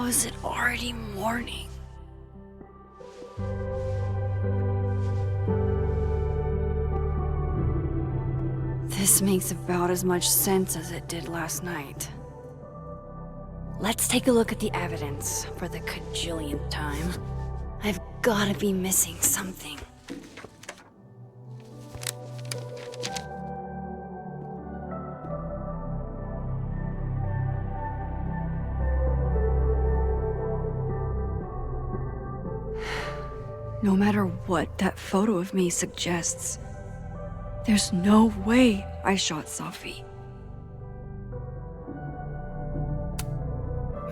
How is it already morning? This makes about as much sense as it did last night. Let's take a look at the evidence for the cajillionth time. I've gotta be missing something. No matter what that photo of me suggests, there's no way I shot Safi.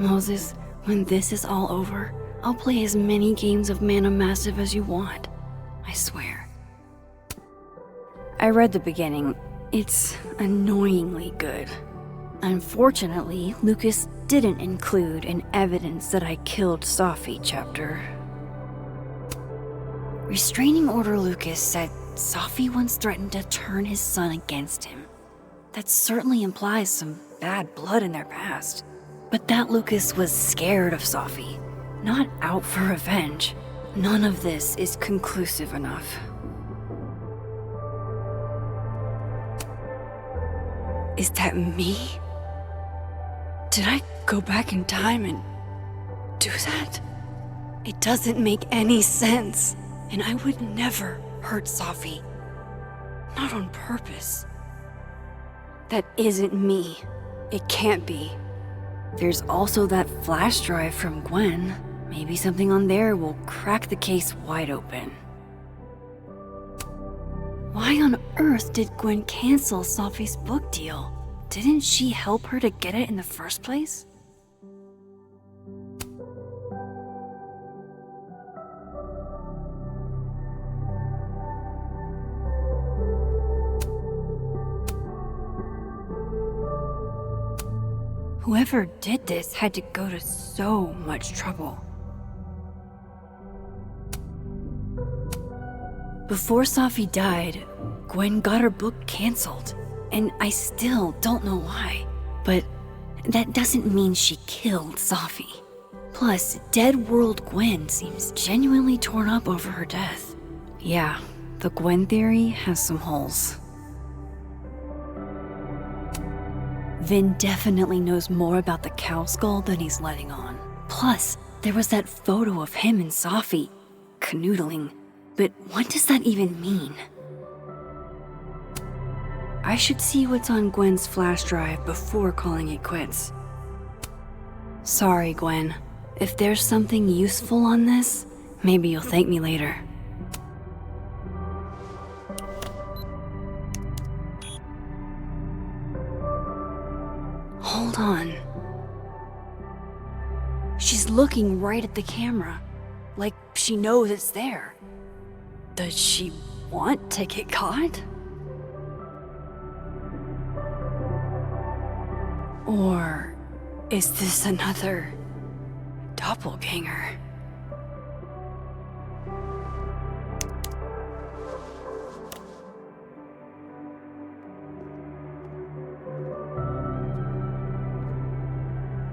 Moses, when this is all over, I'll play as many games of Mana Massive as you want. I swear. I read the beginning. It's annoyingly good. Unfortunately, Lucas didn't include an evidence that I killed Safi chapter. Restraining Order Lucas said Safi once threatened to turn his son against him. That certainly implies some bad blood in their past. But that Lucas was scared of Safi, not out for revenge. None of this is conclusive enough. Is that me? Did I go back in time and do that? It doesn't make any sense, and I would never hurt Safi. Not on purpose. That isn't me. It can't be. There's also that flash drive from Gwen. Maybe something on there will crack the case wide open. Why on earth did Gwen cancel Safi's book deal? Didn't she help her to get it in the first place? Whoever did this had to go to so much trouble. Before Safi died, Gwen got her book canceled, and I still don't know why. But that doesn't mean she killed Safi. Plus, Dead World Gwen seems genuinely torn up over her death. Yeah, the Gwen theory has some holes. Vin definitely knows more about the cow skull than he's letting on. Plus, there was that photo of him and Safi canoodling. But what does that even mean? I should see what's on Gwen's flash drive before calling it quits. Sorry, Gwen. If there's something useful on this, maybe you'll thank me later. Hold on. She's looking right at the camera, like she knows it's there. Does she want to get caught? Or is this another doppelganger?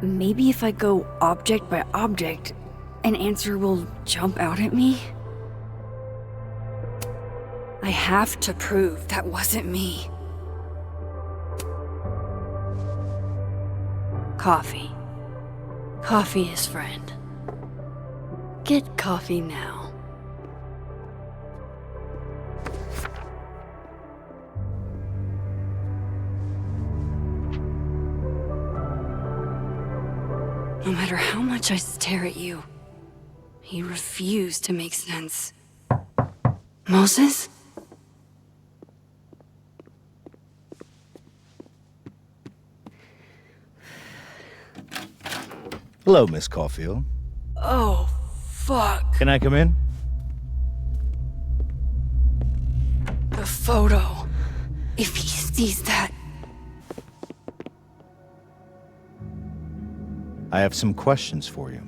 Maybe if I go object by object, an answer will jump out at me? I have to prove that wasn't me. Coffee. Coffee is friend. Get coffee now. No matter how much I stare at you, you refuse to make sense. Moses? Hello, Miss Caulfield. Oh, fuck. Can I come in? The photo. If he sees that. I have some questions for you.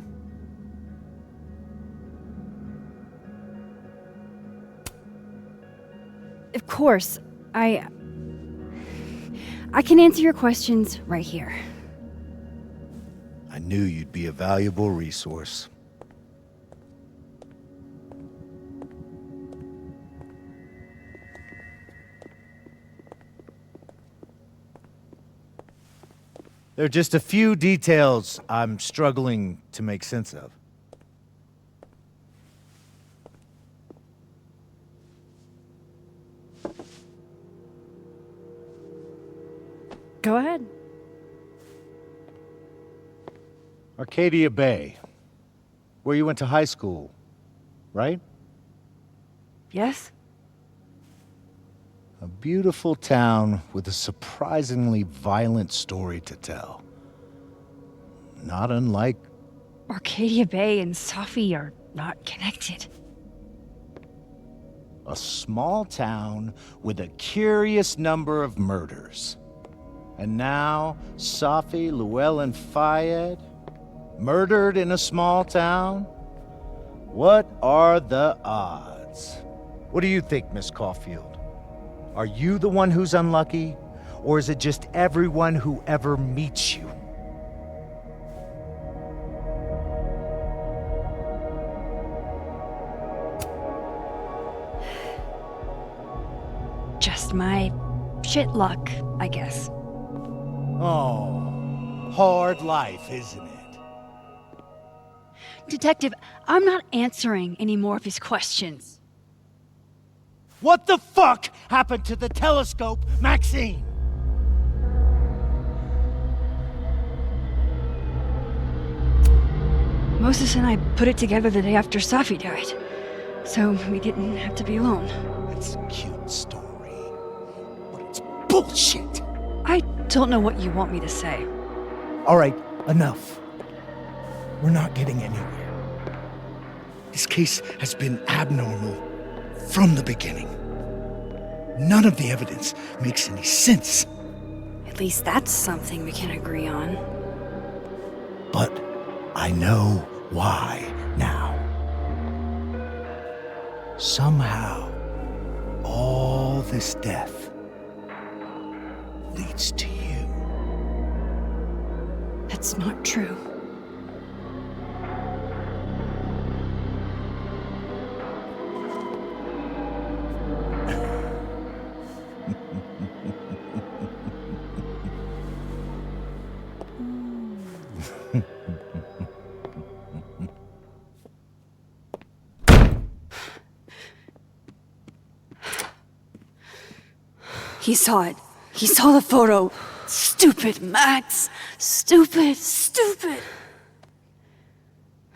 Of course, I can answer your questions right here. I knew you'd be a valuable resource. There are just a few details I'm struggling to make sense of. Go ahead. Arcadia Bay, where you went to high school, right? Yes? A beautiful town with a surprisingly violent story to tell. Not unlike... Arcadia Bay and Safi are not connected. a small town with a curious number of murders. And now, Safi, Llewellyn Fayed, murdered in a small town? What are the odds? What do you think, Miss Caulfield? Are you the one who's unlucky? Or is it just everyone who ever meets you? Just my shit luck, I guess. Oh, hard life, isn't it? Detective, I'm not answering any more of his questions. What the fuck happened to the telescope, Maxine? Moses and I put it together the day after Safi died, so we didn't have to be alone. It's a cute story, but it's bullshit. I don't know what you want me to say. All right, enough. We're not getting anywhere. This case has been abnormal from the beginning. None of the evidence makes any sense. At least that's something we can agree on. But I know why now. Somehow, all this death leads to you. That's not true. He saw it. He saw the photo. Stupid, Max. Stupid, stupid.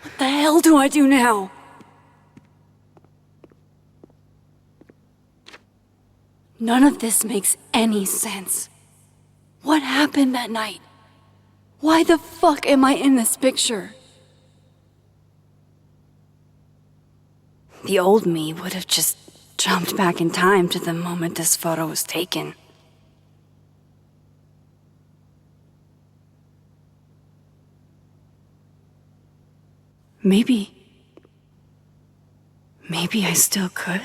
What the hell do I do now? None of this makes any sense. What happened that night? Why the fuck am I in this picture? The old me would have just jumped back in time to the moment this photo was taken. Maybe I still could.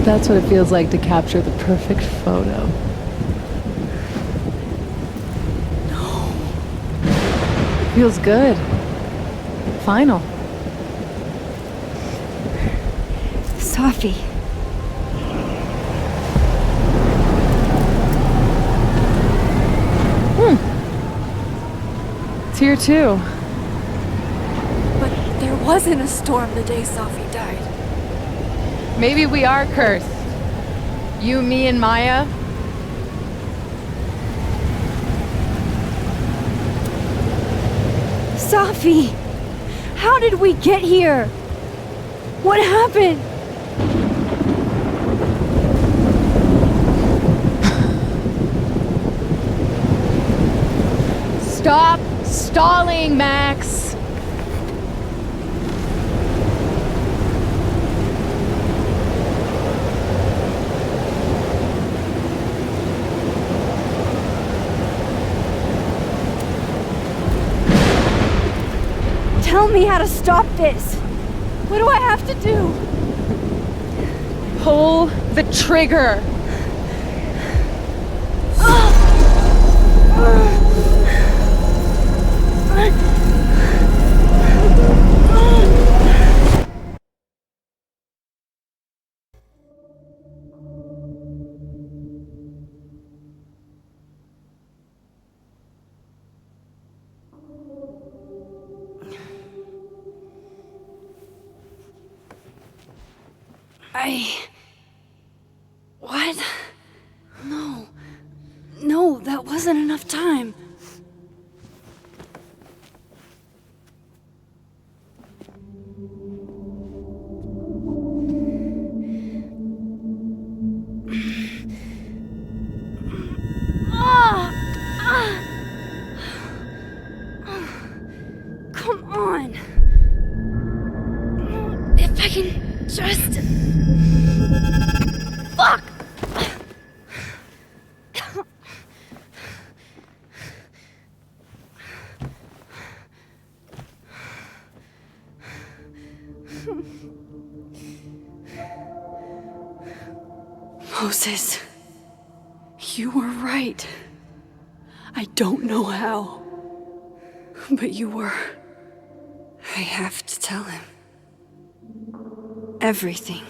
That's what it feels like to capture the perfect photo. Feels good. Final. Sophie. It's here too. But there wasn't a storm the day Sophie died. Maybe we are cursed. You, me, and Maya. Sophie! How did we get here? What happened? Stop stalling, Max! Tell me how to stop this. What do I have to do? Pull the trigger. What? No. No, that wasn't enough time. Come on. If I can just... Fuck! Moses, you were right. I don't know how, but you were. I have to tell him. Everything.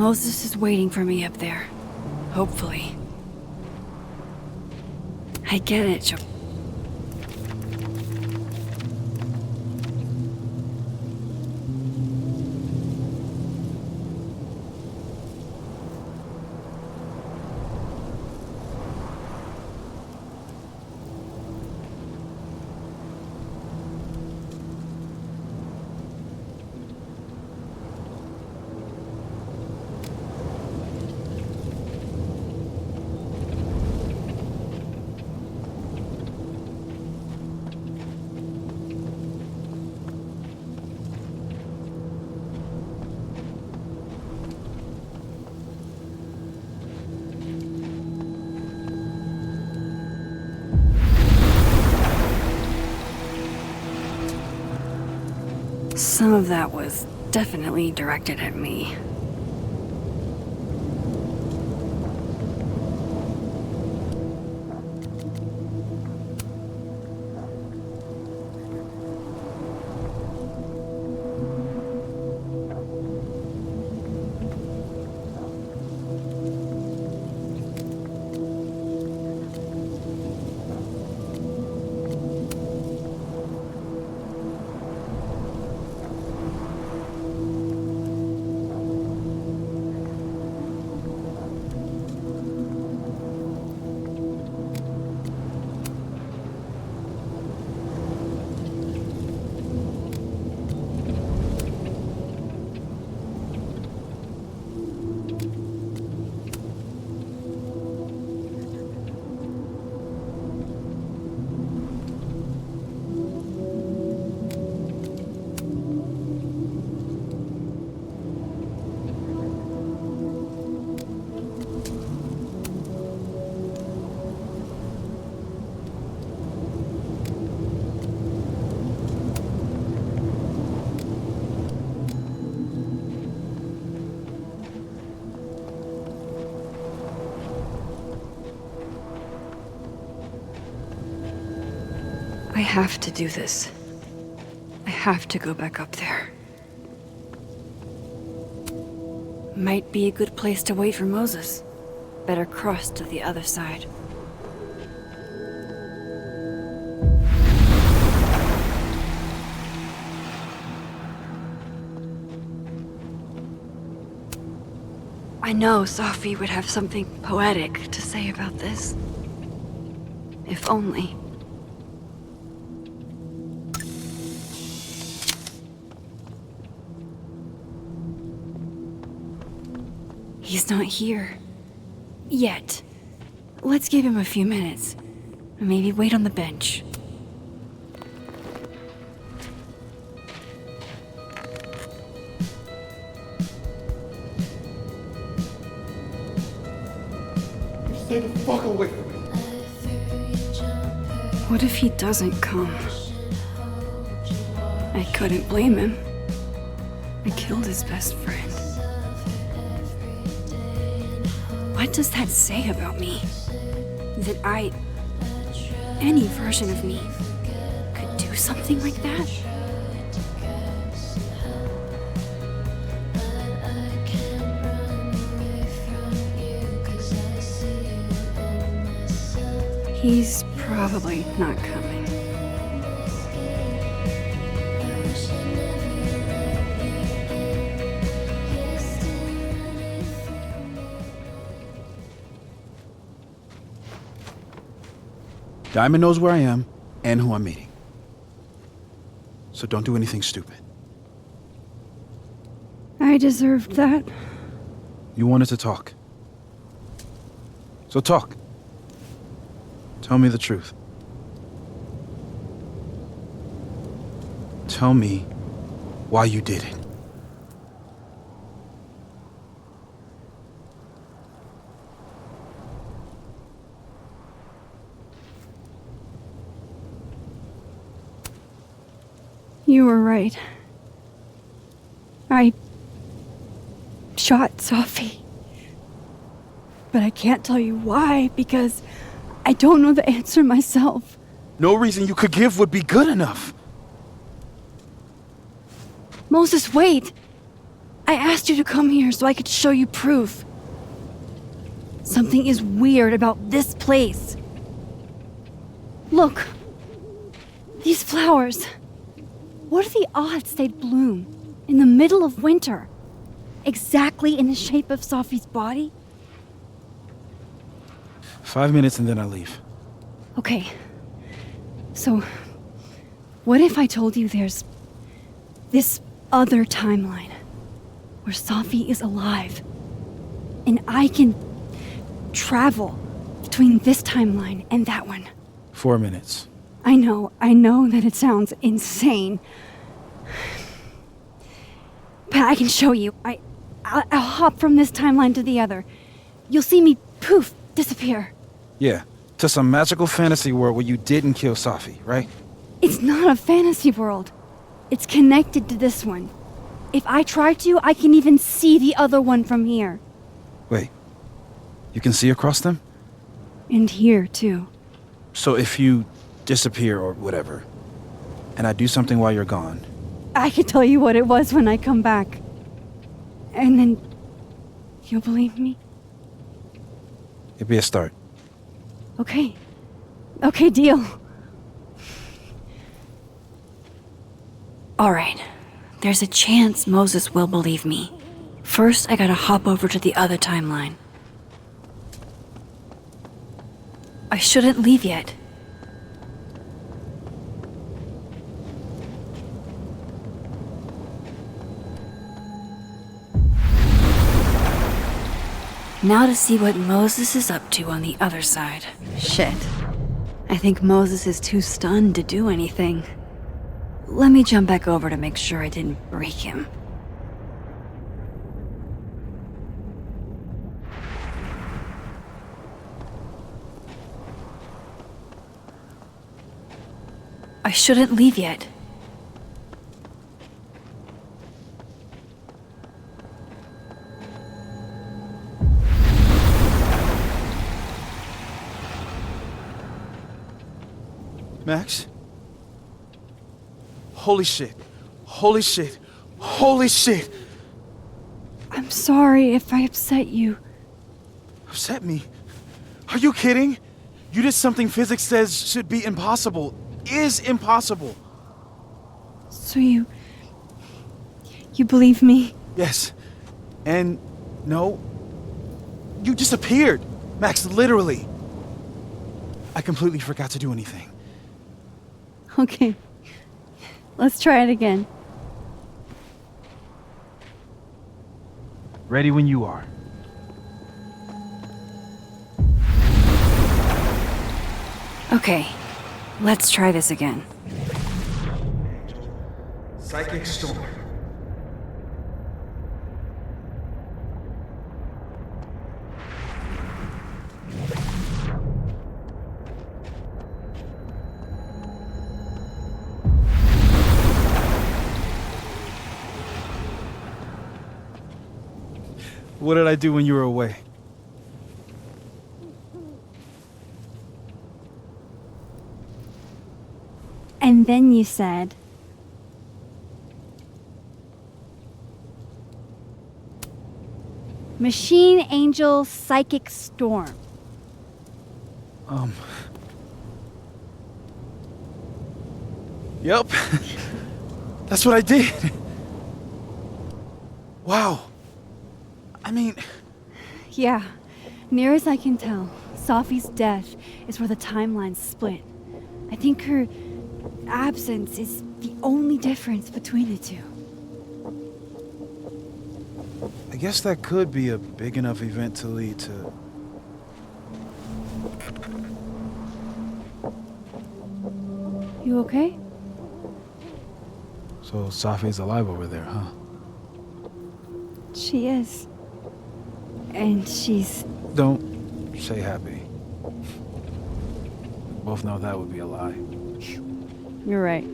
Moses is waiting for me up there. Hopefully. I get it, Some of that was definitely directed at me. I have to do this. I have to go back up there. Might be a good place to wait for Moses. Better cross to the other side. I know Sophie would have something poetic to say about this. If only. He's not here. Yet. Let's give him a few minutes. Maybe wait on the bench. Stay the fuck away from me. What if he doesn't come? I couldn't blame him. I killed his best friend. What does that say about me? That any version of me, could do something like that? He's probably not coming. Diamond knows where I am and who I'm meeting. So don't do anything stupid. I deserved that. You wanted to talk. So talk. Tell me the truth. Tell me why you did it. You were right. I shot Sophie. But I can't tell you why, because I don't know the answer myself. No reason you could give would be good enough. Moses, wait! I asked you to come here so I could show you proof. Something is weird about this place. Look. These flowers. What are the odds they'd bloom in the middle of winter? Exactly in the shape of Sophie's body? 5 minutes and then I leave. Okay. So, what if I told you there's this other timeline where Sophie is alive and I can travel between this timeline and that one? 4 minutes. I know that it sounds insane. But I can show you. I'll hop from this timeline to the other. You'll see me, poof, disappear. Yeah, to some magical fantasy world where you didn't kill Sophie, right? It's not a fantasy world. It's connected to this one. If I try to, I can even see the other one from here. Wait, you can see across them? And here, too. So if you disappear or whatever, and I do something while you're gone, I could tell you what it was when I come back. And then you'll believe me? it'd be a start. Okay. Okay, deal. Alright. There's a chance Moses will believe me. First, I gotta hop over to the other timeline. I shouldn't leave yet. Now to see what Moses is up to on the other side. Shit. I think Moses is too stunned to do anything. Let me jump back over to make sure I didn't break him. I shouldn't leave yet. Max? Holy shit. Holy shit. Holy shit. I'm sorry if I upset you. Upset me? Are you kidding? You did something physics says should be impossible. Is impossible. So you believe me? Yes. And no. You disappeared. Max, literally. I completely forgot to do anything. Okay. Let's try it again. Ready when you are. Okay. Let's try this again. Psychic storm. What did I do when you were away? And then you said... Machine Angel Psychic Storm. Yep. That's what I did. Wow. I mean... Yeah. Near as I can tell, Sophie's death is where the timelines split. I think her absence is the only difference between the two. I guess that could be a big enough event to lead to... You okay? So Sophie's alive over there, huh? She is. And she's... Don't say happy. We both know that would be a lie. You're right.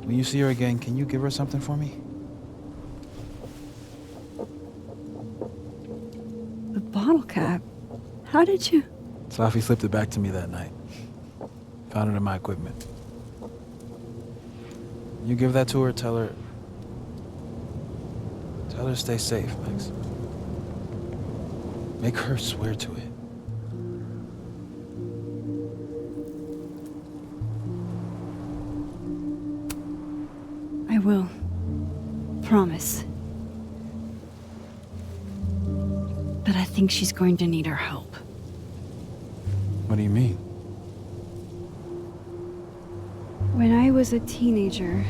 When you see her again, can you give her something for me? The bottle cap? How did you... Sophie slipped it back to me that night. Found it in my equipment. You give that to her, tell her to stay safe, Max. Make her swear to it. I will. Promise. But I think she's going to need our help. What do you mean? When I was a teenager,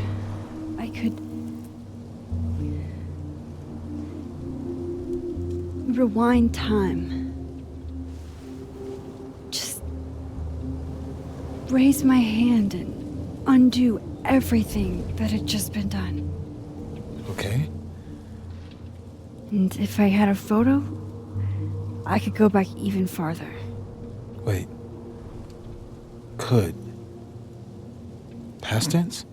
I could rewind time. Just raise my hand and undo everything that had just been done. Okay. And if I had a photo, I could go back even farther. Wait. Could. Past tense?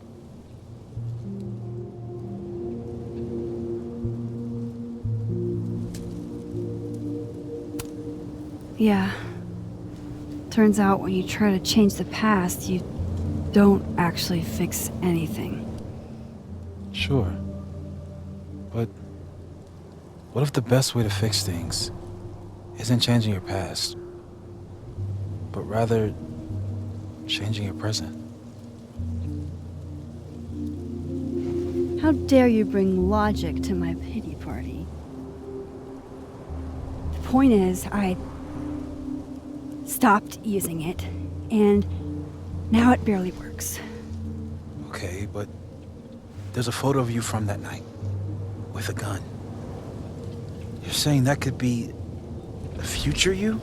Yeah. Turns out when you try to change the past, you don't actually fix anything. Sure. But what if the best way to fix things isn't changing your past, but rather changing your present? How dare you bring logic to my pity party? The point is, I stopped using it, and now it barely works. Okay, but there's a photo of you from that night with a gun. You're saying that could be the future you?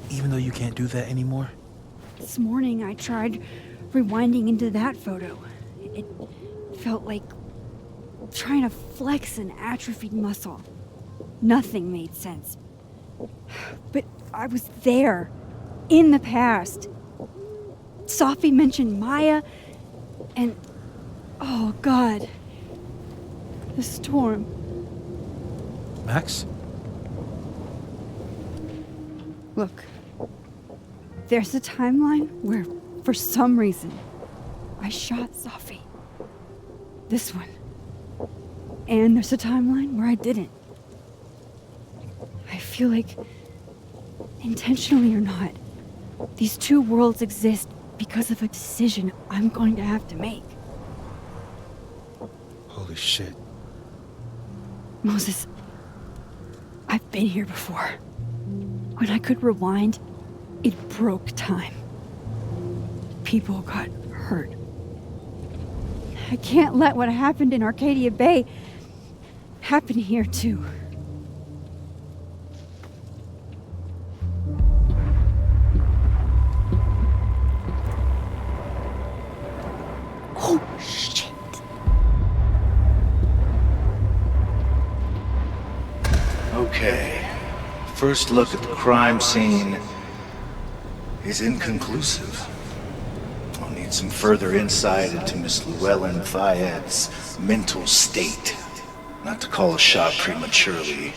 Even though you can't do that anymore? This morning I tried rewinding into that photo. It felt like trying to flex an atrophied muscle. Nothing made sense. But I was there, in the past. Sophie mentioned Maya, and oh God, the storm. Max? Look, there's a timeline where, for some reason, I shot Sophie. This one. And there's a timeline where I didn't. I feel like, intentionally or not, these two worlds exist because of a decision I'm going to have to make. Holy shit. Moses, I've been here before. When I could rewind, it broke time. People got hurt. I can't let what happened in Arcadia Bay happen here too. Oh, shit. Okay. First look at the crime scene is inconclusive. I'll need some further insight into Miss Llewellyn Fayette's mental state. Not to call a shot prematurely,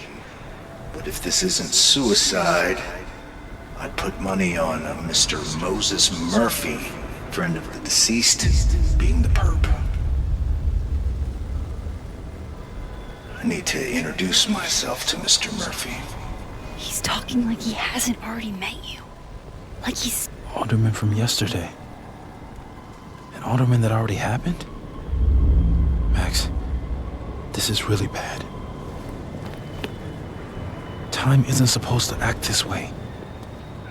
but if this isn't suicide, I'd put money on a Mr. Moses Murphy, friend of the deceased, being the perp. I need to introduce myself to Mr. Murphy. He's talking like he hasn't already met you. Like he's... Alderman from yesterday. An alderman that already happened? Max, this is really bad. Time isn't supposed to act this way.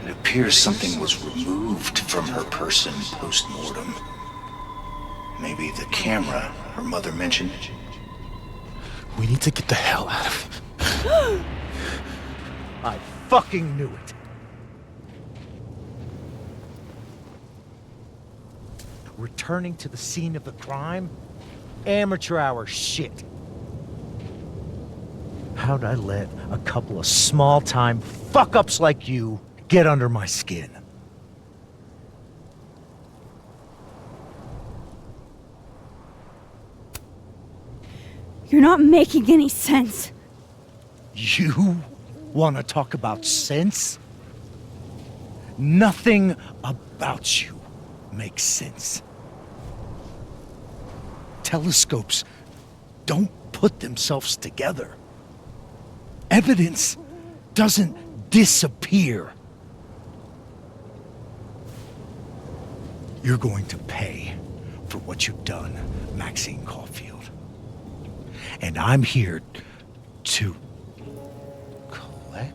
It appears something was removed from her person post-mortem. Maybe the camera her mother mentioned. We need to get the hell out of here. I fucking knew it. Returning to the scene of the crime? Amateur hour shit. How'd I let a couple of small-time fuck-ups like you get under my skin? You're not making any sense. You want to talk about sense? Nothing about you makes sense. telescopes don't put themselves together. Evidence doesn't disappear. You're going to pay for what you've done, Maxine Caulfield. And I'm here to collect.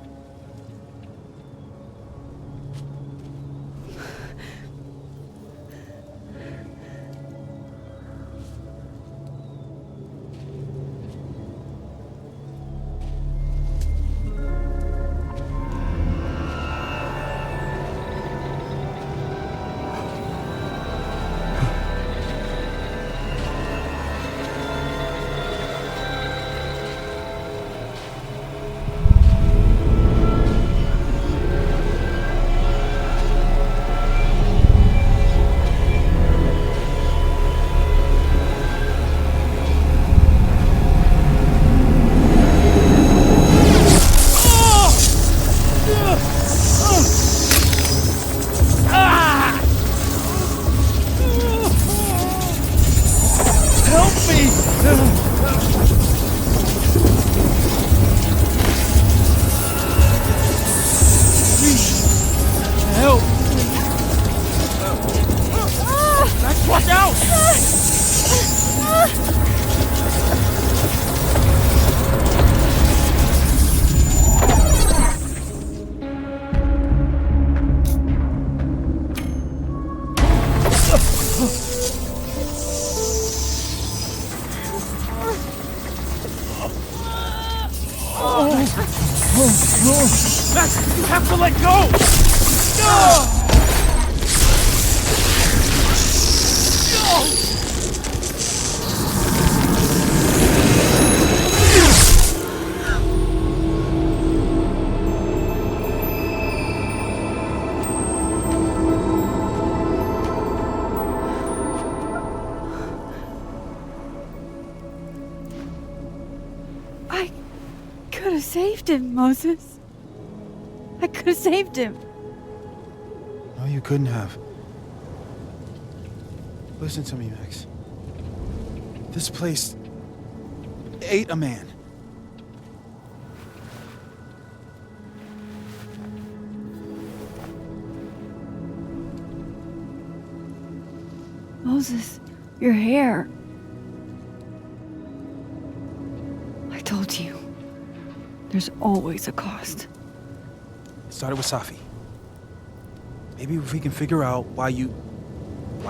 Max, you have to let go! I could have saved him, Moses. I could have saved him. No, you couldn't have. Listen to me, Max. This place ate a man. Moses, your hair. I told you. There's always a cost. It started with Safi. Maybe if we can figure out why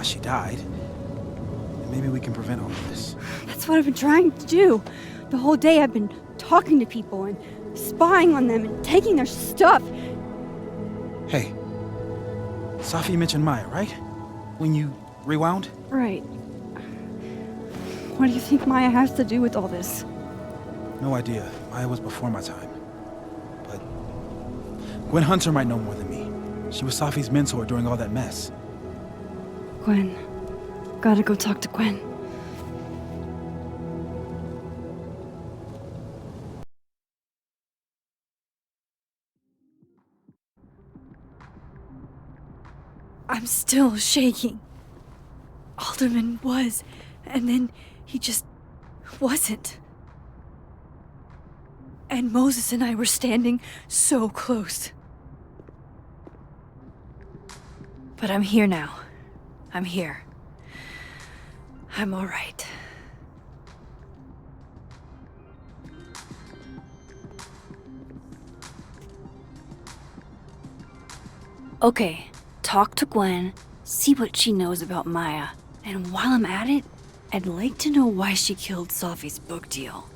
she died, then maybe we can prevent all of this. That's what I've been trying to do. The whole day I've been talking to people and spying on them and taking their stuff. Hey, Safi mentioned Maya, right? When you rewound? Right. What do you think Maya has to do with all this? No idea. Maya was before my time. But Gwen Hunter might know more than me. She was Safi's mentor during all that mess. Gwen. Gotta go talk to Gwen. I'm still shaking. Alderman was, and then he just wasn't. And Moses and I were standing so close. But I'm here now. I'm here. I'm all right. Okay, talk to Gwen, see what she knows about Maya, and while I'm at it, I'd like to know why she killed Safi's book deal.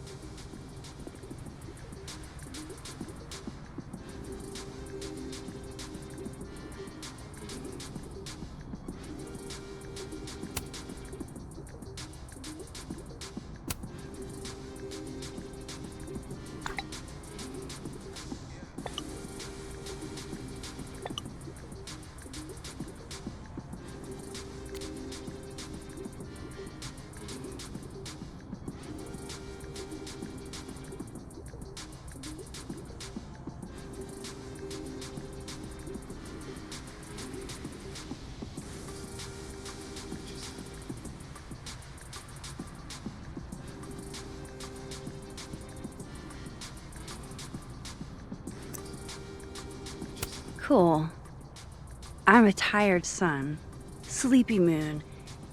Cool. I'm a tired sun, sleepy moon,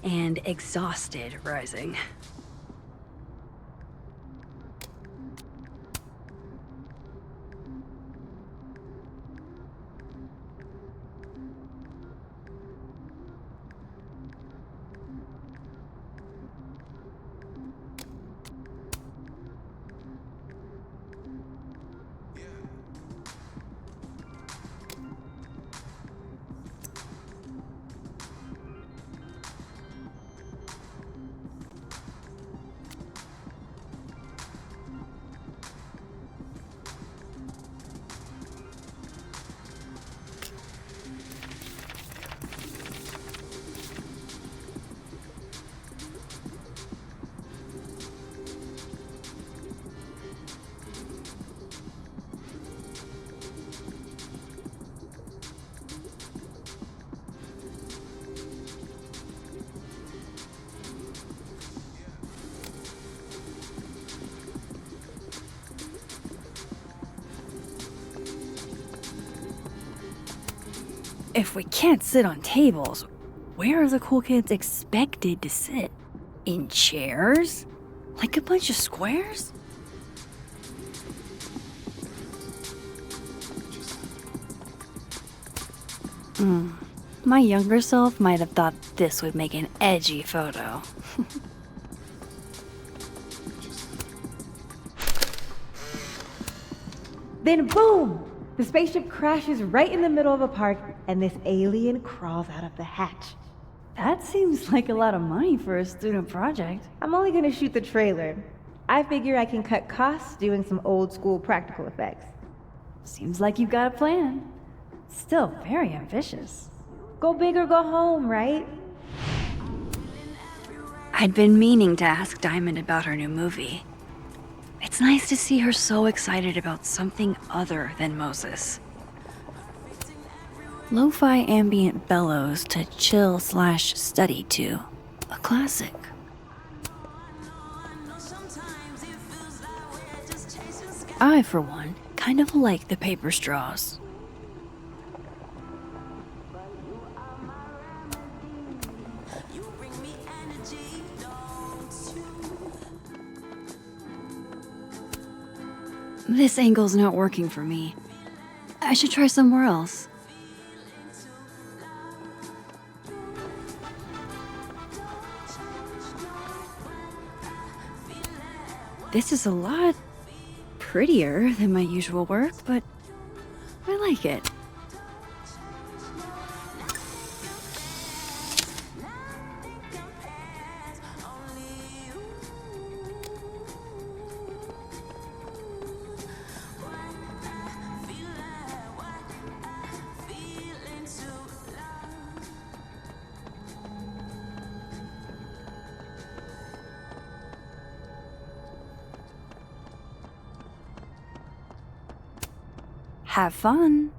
and exhausted rising. If we can't sit on tables, where are the cool kids expected to sit? In chairs? Like a bunch of squares? My younger self might have thought this would make an edgy photo. Then boom! The spaceship crashes right in the middle of a park, and this alien crawls out of the hatch. That seems like a lot of money for a student project. I'm only gonna shoot the trailer. I figure I can cut costs doing some old school practical effects. Seems like you've got a plan. Still very ambitious. Go big or go home, right? I'd been meaning to ask Diamond about her new movie. It's nice to see her so excited about something other than Moses. Lo-fi ambient bellows to chill/study to. A classic. I, for one, kind of like the paper straws. This angle's not working for me. I should try somewhere else. This is a lot prettier than my usual work, but I like it. Have fun.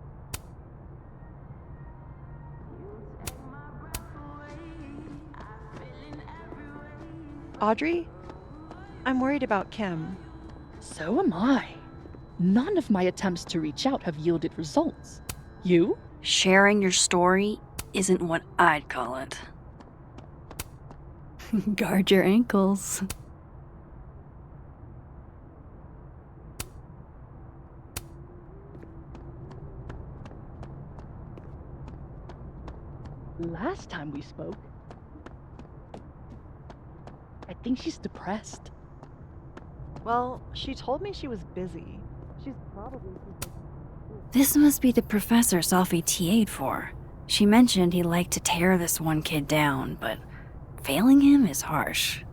Audrey? I'm worried about Kim. So am I. None of my attempts to reach out have yielded results. You? Sharing your story isn't what I'd call it. Guard your ankles. Last time we spoke, I think she's depressed. Well, she told me she was busy. She's probably... This must be the professor Sophie TA'd for. She mentioned he liked to tear this one kid down, but failing him is harsh.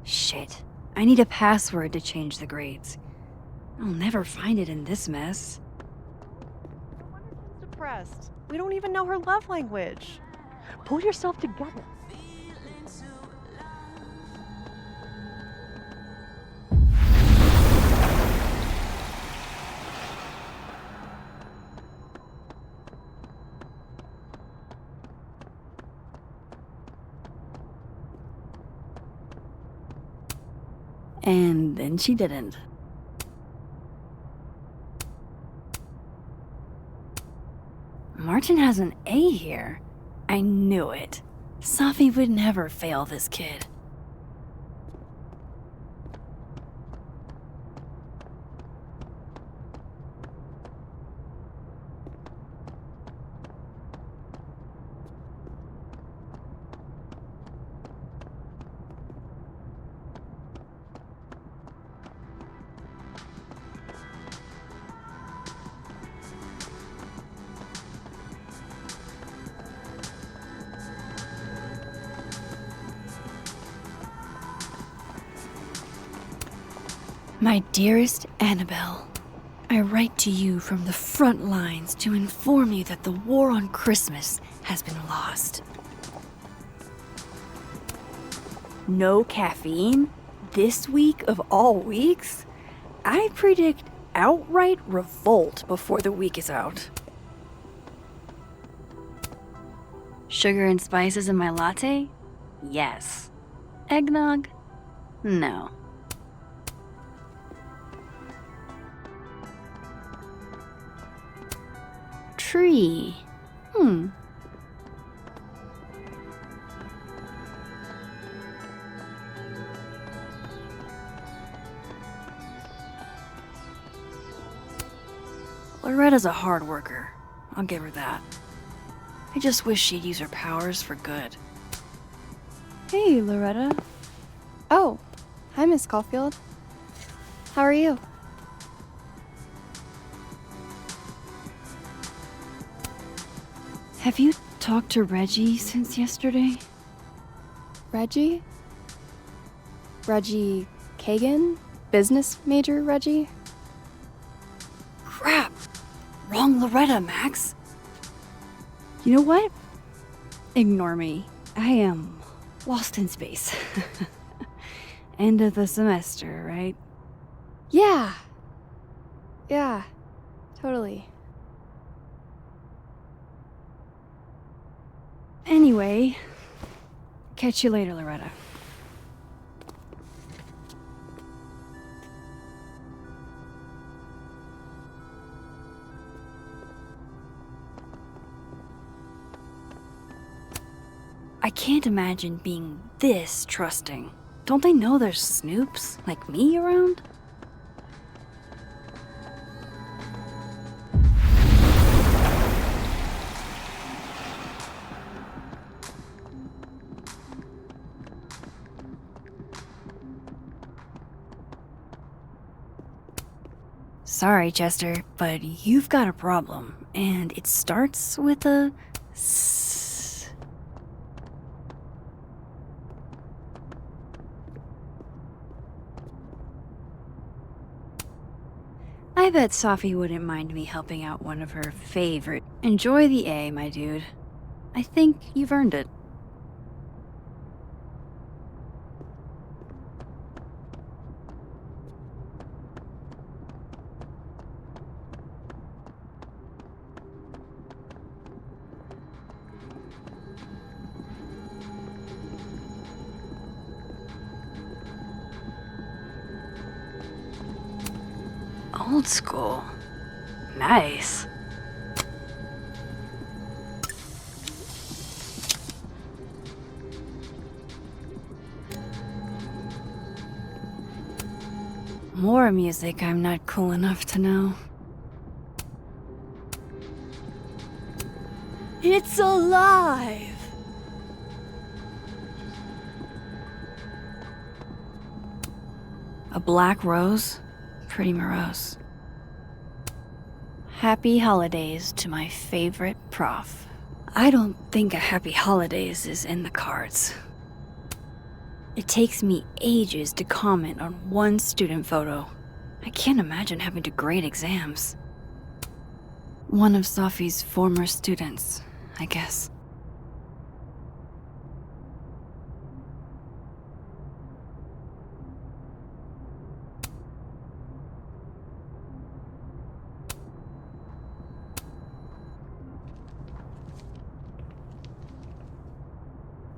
Shit. I need a password to change the grades. I'll never find it in this mess. No wonder she's depressed. We don't even know her love language. Pull yourself together. And then she didn't. Martin has an A here. I knew it. Safi would never fail this kid. My dearest Annabelle, I write to you from the front lines to inform you that the war on Christmas has been lost. No caffeine? This week of all weeks? I predict outright revolt before the week is out. Sugar and spices in my latte? Yes. Eggnog? No. Tree. Loretta's a hard worker. I'll give her that. I just wish she'd use her powers for good. Hey, Loretta. Oh, hi, Miss Caulfield. How are you? Have you talked to Reggie since yesterday? Reggie? Reggie Kagan? Business major Reggie? Crap! Wrong Loretta, Max. You know what? Ignore me. I am lost in space. End of the semester, right? Yeah, totally. Anyway, catch you later, Loretta. I can't imagine being this trusting. Don't they know there's snoops like me around? Sorry, Chester, but you've got a problem, and it starts with a S. I bet Safi wouldn't mind me helping out one of her favorite. Enjoy the A, my dude. I think you've earned it. Old school. Nice. More music I'm not cool enough to know. It's alive! A black rose? Pretty morose. Happy holidays to my favorite prof. I don't think a happy holidays is in the cards. It takes me ages to comment on one student photo. I can't imagine having to grade exams. One of Safi's former students, I guess.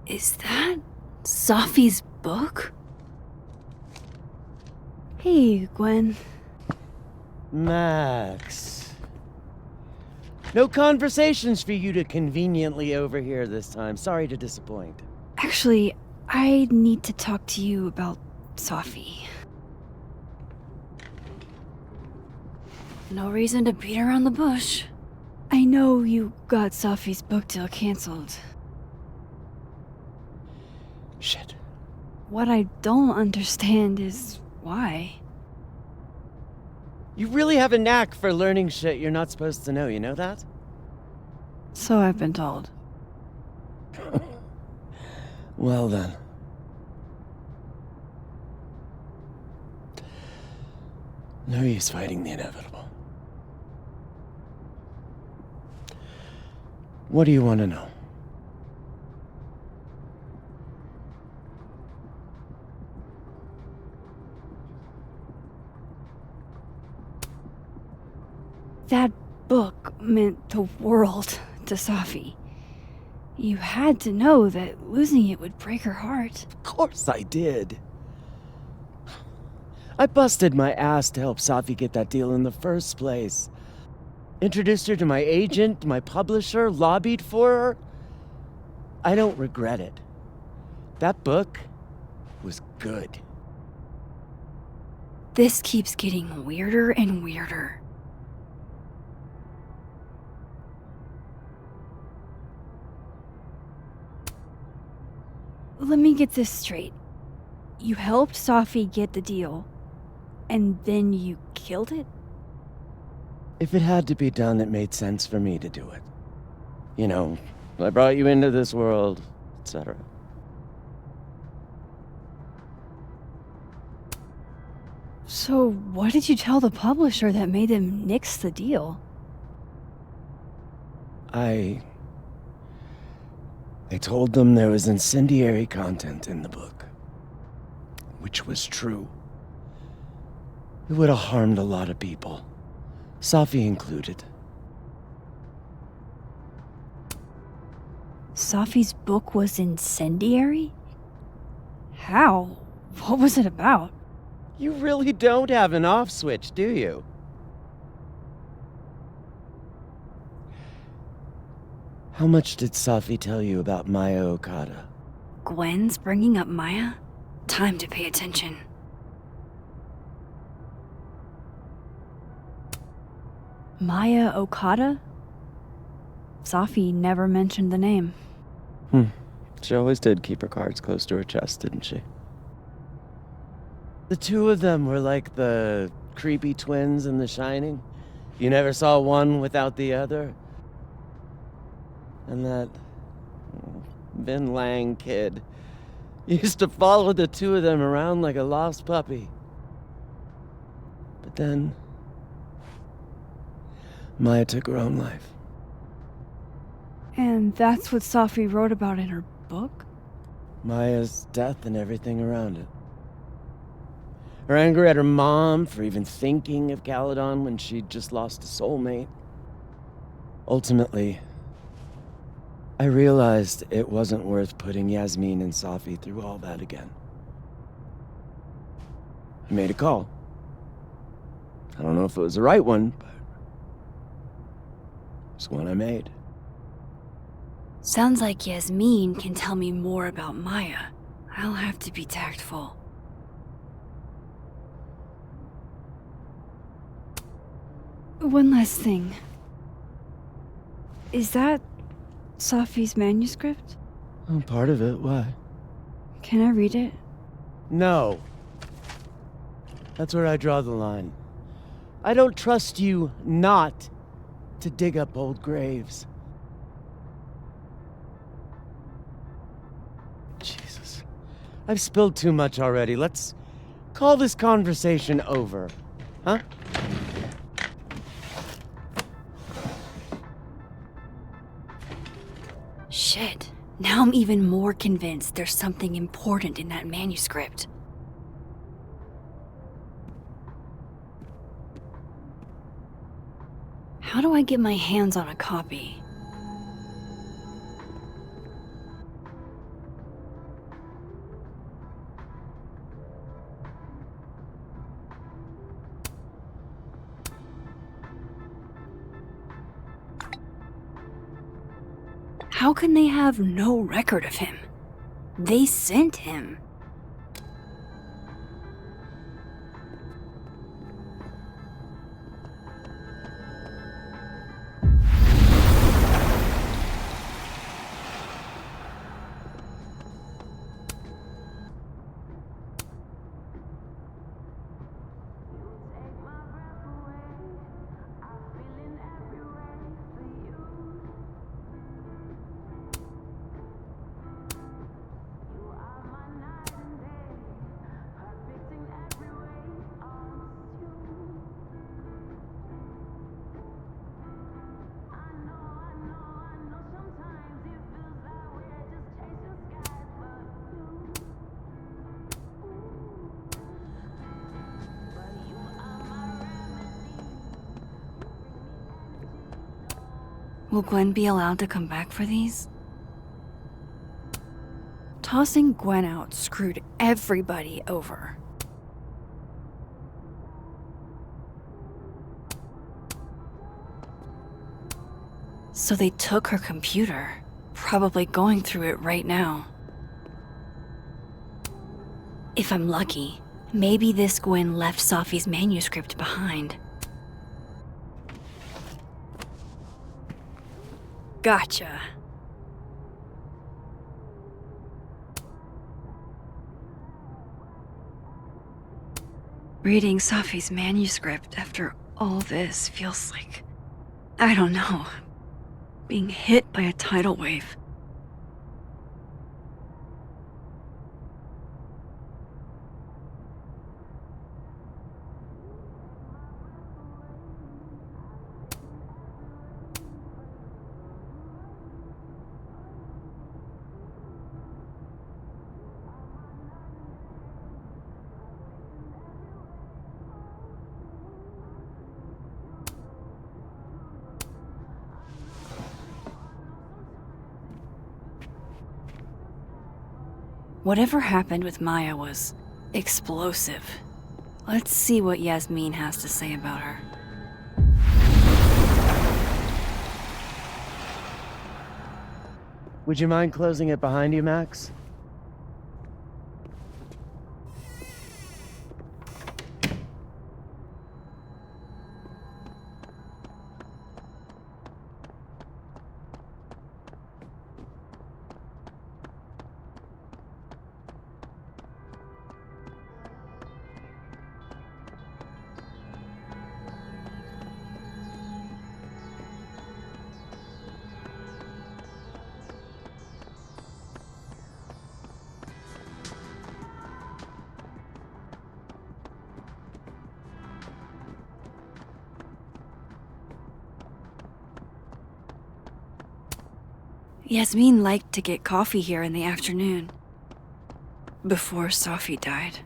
Is that Safi's book? Hey, Gwen. Max. No conversations for you to conveniently overhear this time. Sorry to disappoint. Actually, I need to talk to you about Sophie. No reason to beat around the bush. I know you got Sophie's book deal canceled. Shit. What I don't understand is why. You really have a knack for learning shit you're not supposed to know, you know that? So I've been told. Well then. No use fighting the inevitable. What do you want to know? That book meant the world to Sophie. You had to know that losing it would break her heart. Of course I did. I busted my ass to help Sophie get that deal in the first place. Introduced her to my agent, my publisher, lobbied for her. I don't regret it. That book was good. This keeps getting weirder and weirder. Let me get this straight. You helped Sophie get the deal, and then you killed it? If it had to be done, it made sense for me to do it. You know, I brought you into this world, etc. So what did you tell the publisher that made them nix the deal? I told them there was incendiary content in the book. Which was true. It would have harmed a lot of people. Sophie included. Sophie's book was incendiary? How? What was it about? You really don't have an off switch, do you? How much did Sophie tell you about Maya Okada? Gwen's bringing up Maya? Time to pay attention. Maya Okada? Sophie never mentioned the name. She always did keep her cards close to her chest, didn't she? The two of them were like the creepy twins in The Shining. You never saw one without the other. And that Vin Lang kid used to follow the two of them around like a lost puppy. But then Maya took her own life. And that's what Sophie wrote about in her book? Maya's death and everything around it. Her anger at her mom for even thinking of Caledon when she'd just lost a soulmate. Ultimately, I realized it wasn't worth putting Yasmin and Sophie through all that again. I made a call. I don't know if it was the right one, but it's one I made. Sounds like Yasmin can tell me more about Maya. I'll have to be tactful. One last thing. Is that Sophie's manuscript? Oh, part of it. Why? Can I read it? No. That's where I draw the line. I don't trust you not to dig up old graves. Jesus. I've spilled too much already. Let's call this conversation over. Huh? Shit. Now I'm even more convinced there's something important in that manuscript. How do I get my hands on a copy? How can they have no record of him? They sent him. Will Gwen be allowed to come back for these? Tossing Gwen out screwed everybody over. So they took her computer, probably going through it right now. If I'm lucky, maybe this Gwen left Sophie's manuscript behind. Gotcha. Reading Sophie's manuscript after all this feels like, I don't know, being hit by a tidal wave. Whatever happened with Maya was explosive. Let's see what Yasmin has to say about her. Would you mind closing it behind you, Max? Yasmin liked to get coffee here in the afternoon, before Sophie died.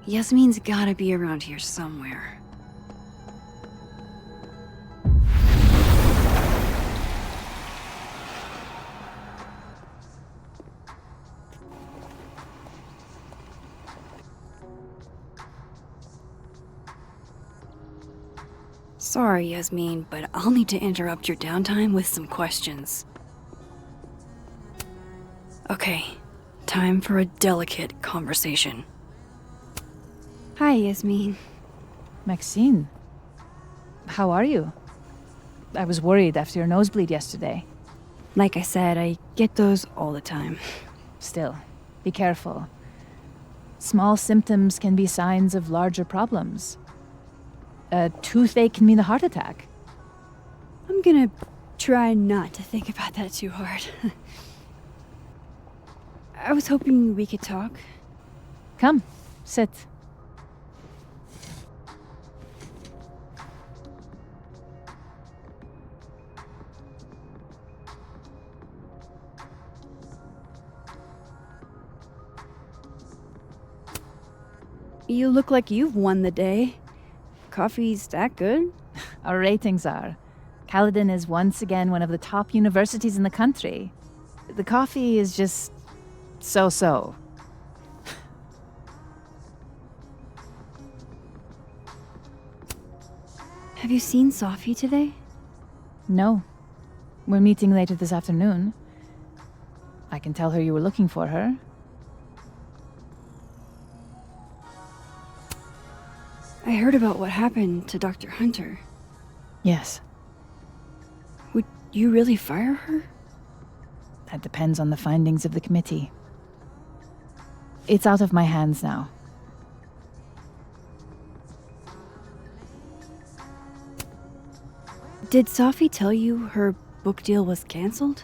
Yasmin's gotta be around here somewhere. Sorry, Yasmin, but I'll need to interrupt your downtime with some questions. Okay, time for a delicate conversation. Hi, Yasmin. Maxine, how are you? I was worried after your nosebleed yesterday. Like I said, I get those all the time. Still, be careful. Small symptoms can be signs of larger problems. A toothache can mean a heart attack. I'm gonna try not to think about that too hard. I was hoping we could talk. Come, sit. You look like you've won the day. Coffee's that good? our ratings are. Caledon is once again one of the top universities in the country. The coffee is just so-so. Have you seen Sophie today? No. We're meeting later this afternoon. I can tell her you were looking for her. I heard about what happened to Dr. Hunter. Yes. Would you really fire her? That depends on the findings of the committee. It's out of my hands now. Did Sophie tell you her book deal was canceled?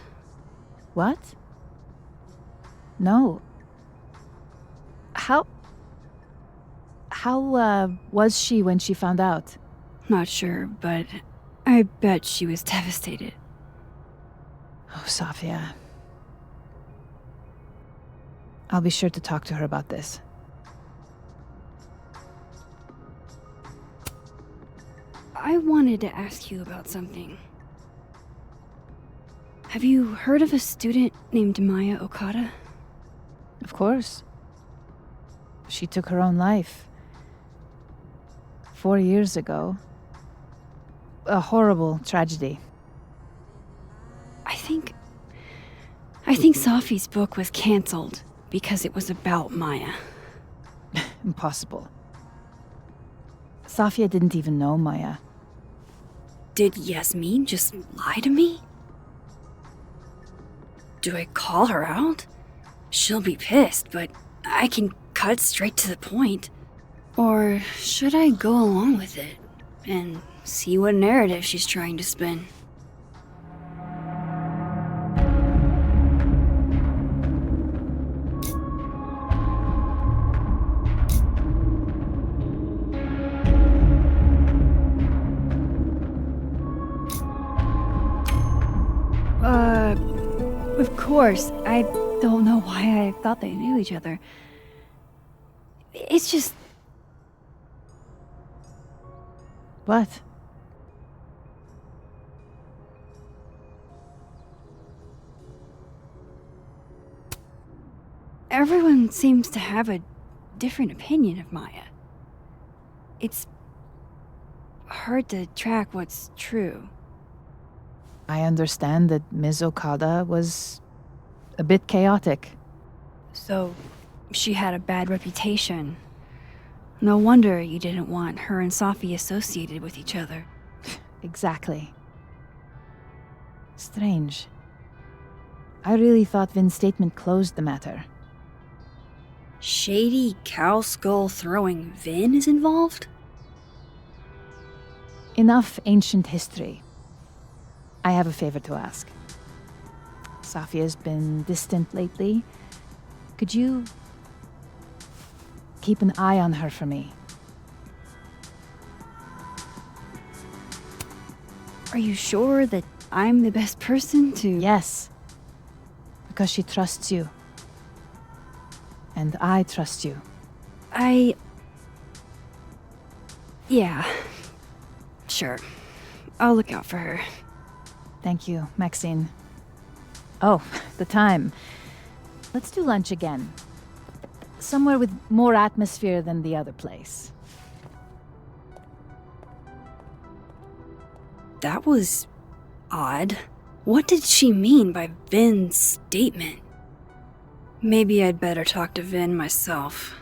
What? No. How was she when she found out? Not sure, but I bet she was devastated. Oh, Sophia. I'll be sure to talk to her about this. I wanted to ask you about something. Have you heard of a student named Maya Okada? Of course. She took her own life. 4 years ago. A horrible tragedy. I think Sophie's book was canceled because it was about Maya. Impossible. Sophia didn't even know Maya. Did Yasmin just lie to me? Do I call her out? She'll be pissed, but I can cut straight to the point. Or should I go along with it and see what narrative she's trying to spin? Of course. I don't know why I thought they knew each other. It's just... What? Everyone seems to have a different opinion of Maya. It's hard to track what's true. I understand that Ms. Okada was a bit chaotic. So, she had a bad reputation. No wonder you didn't want her and Sophie associated with each other. Exactly. Strange. I really thought Vin's statement closed the matter. Shady cow skull throwing Vin is involved? Enough ancient history. I have a favor to ask. Sophia's been distant lately. Could you keep an eye on her for me? Are you sure that I'm the best person to... Yes. Because she trusts you. And I trust you. Yeah. Sure. I'll look out for her. Thank you, Maxine. Oh, the time. Let's do lunch again. Somewhere with more atmosphere than the other place. That was... odd. What did she mean by Vin's statement? Maybe I'd better talk to Vin myself.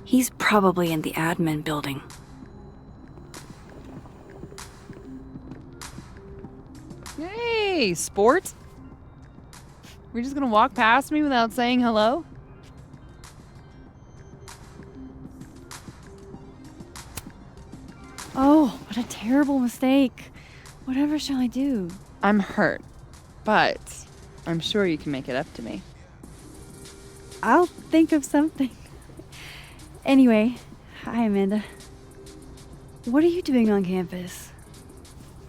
He's probably in the admin building. Hey, sport? We're just gonna walk past me without saying hello? Oh, what a terrible mistake. Whatever shall I do? I'm hurt, but I'm sure you can make it up to me. I'll think of something. Anyway, hi, Amanda. What are you doing on campus?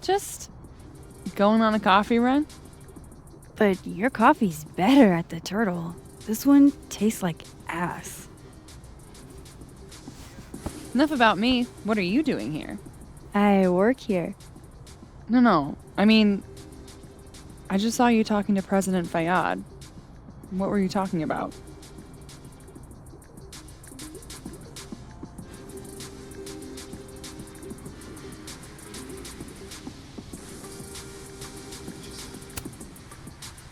Just going on a coffee run? But your coffee's better at the Turtle. This one tastes like ass. Enough about me. What are you doing here? I work here. No. I mean, I just saw you talking to President Fayyad. What were you talking about?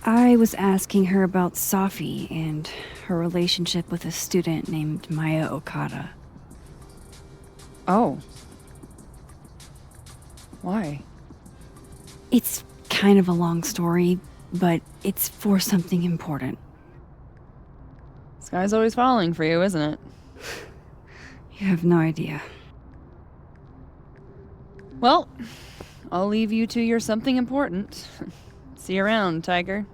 I was asking her about Safi and her relationship with a student named Maya Okada. Oh. Why? It's kind of a long story, but it's for something important. Sky's always falling for you, isn't it? You have no idea. Well, I'll leave you to your something important. See you around, Tiger.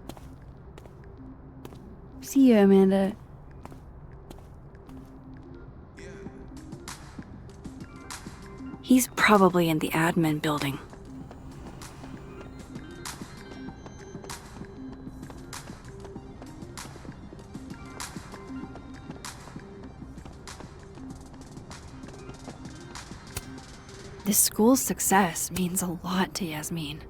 See you, Amanda. He's probably in the admin building. This school's success means a lot to Yasmin.